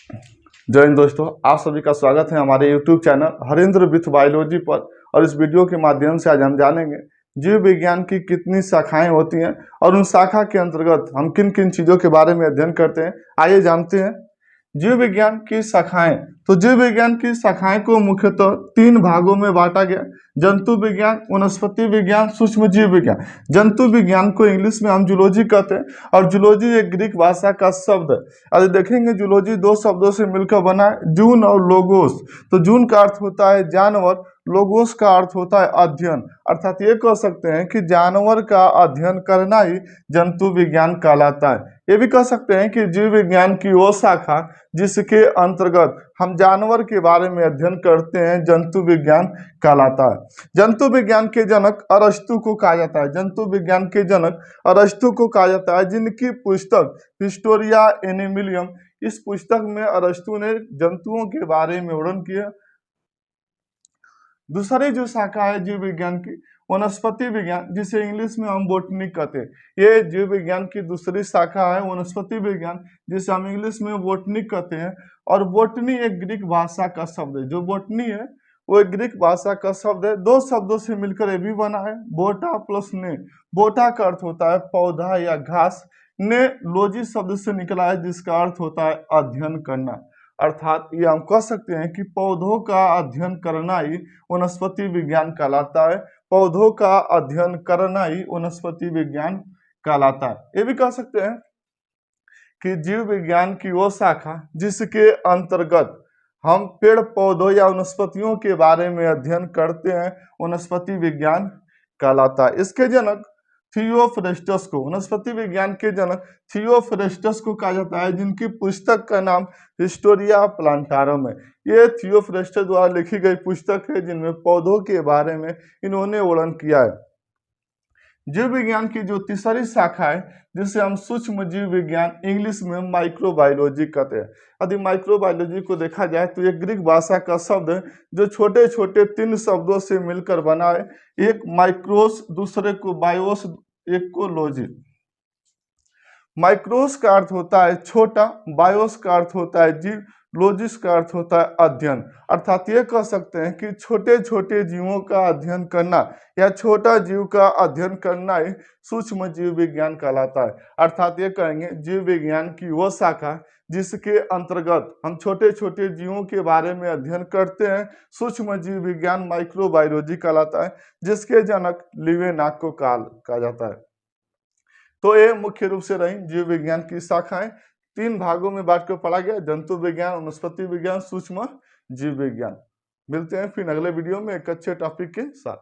जय हिंद दोस्तों, आप सभी का स्वागत है हमारे YouTube channel Harendra with biology पर। और इस वीडियो के माध्यम से आज हम जानेंगे जीव विज्ञान की कितनी शाखाएं होती हैं और उन शाखा के अंतर्गत हम किन किन चीज़ों के बारे में अध्ययन करते हैं। आइए जानते हैं जीव विज्ञान की शाखाएं। तो जीव विज्ञान की शाखाएं को मुख्यतः तीन भागों में बांटा गया: जंतु विज्ञान, वनस्पति विज्ञान, सूक्ष्म जीव विज्ञान। जंतु विज्ञान को इंग्लिश में हम जूलॉजी कहते हैं और जूलॉजी एक ग्रीक भाषा का शब्द है। अगर देखेंगे जूलॉजी दो शब्दों से मिलकर बना है, जून और लोगोस। तो जून का अर्थ होता है जानवर, लोगोस का अर्थ होता है अध्ययन। अर्थात ये कह सकते हैं कि जानवर का अध्ययन करना ही जंतु विज्ञान कहलाता है। ये भी कह सकते हैं कि जीव विज्ञान की वो शाखा जिसके अंतर्गत हम जानवर के बारे में अध्ययन करते हैं जंतु विज्ञान कहलाता है। जंतु विज्ञान के जनक अरस्तु को कहा जाता है। जंतु विज्ञान के जनक अरस्तु को कहा जाता है, जिनकी पुस्तक हिस्टोरिया एनिमिलियम, इस पुस्तक में अरस्तु ने जंतुओं के बारे में वर्णन किया। दूसरी जो शाखा है जीव विज्ञान की, वनस्पति विज्ञान, जिसे इंग्लिश में हम बोटनी कहते हैं। ये जीव विज्ञान की दूसरी शाखा है वनस्पति विज्ञान, जिसे हम इंग्लिश में बोटनी कहते हैं। और बोटनी एक ग्रीक भाषा का शब्द है। जो बोटनी है वो एक ग्रीक भाषा का शब्द है। दो शब्दों से मिलकर ये भी बना है, बोटा प्लस ने। बोटा का अर्थ होता है पौधा या घास, ने लोजी शब्द से निकला है जिसका अर्थ होता है अध्ययन करना। अर्थात ये हम कह सकते हैं कि पौधों का अध्ययन करना ही वनस्पति विज्ञान कहलाता है। पौधों का अध्ययन करना ही वनस्पति विज्ञान कहलाता है। ये भी कह सकते हैं कि जीव विज्ञान की वो शाखा जिसके अंतर्गत हम पेड़ पौधों या वनस्पतियों के बारे में अध्ययन करते हैं वनस्पति विज्ञान कहलाता है। इसके जनक थियोफ्रेस्टस को, वनस्पति विज्ञान के जनक थियोफ्रेस्टस को कहा जाता है, जिनकी पुस्तक का नाम हिस्टोरिया प्लांटारम है। ये थियोफ्रेस्टस द्वारा लिखी गई पुस्तक है जिनमें पौधों के बारे में इन्होंने वर्णन किया है। जीव विज्ञान की जो तीसरी शाखा है जिसे हम सूक्ष्म जीव विज्ञान, इंग्लिश में माइक्रोबायोलॉजी कहते हैं। यदि माइक्रोबायोलॉजी को देखा जाए तो एक ग्रीक भाषा का शब्द है जो छोटे छोटे तीन शब्दों से मिलकर बना है। एक माइक्रोस, दूसरे को बायोस, एक को लॉजी। माइक्रोस का अर्थ होता है छोटा, बायोस का अर्थ होता है जीव, लॉजिस का अर्थ होता है अध्ययन। अर्थात ये कह सकते हैं कि छोटे छोटे जीवों का अध्ययन करना या छोटा जीव का अध्ययन करना ही सूक्ष्म जीव विज्ञान कहलाता है। अर्थात ये कहेंगे जीव विज्ञान की वो शाखा जिसके अंतर्गत हम छोटे छोटे जीवों के बारे में अध्ययन करते हैं सूक्ष्म जीव विज्ञान माइक्रोबायोलॉजी कहलाता है, जिसके जनक लिवेनाक को कहा जाता है। तो ये मुख्य रूप से रही जीव विज्ञान की शाखाएं। तीन भागों में बांट कर पढ़ा गया: जंतु विज्ञान, वनस्पति विज्ञान, सूक्ष्म जीव विज्ञान। मिलते हैं फिर अगले वीडियो में एक अच्छे टॉपिक के साथ।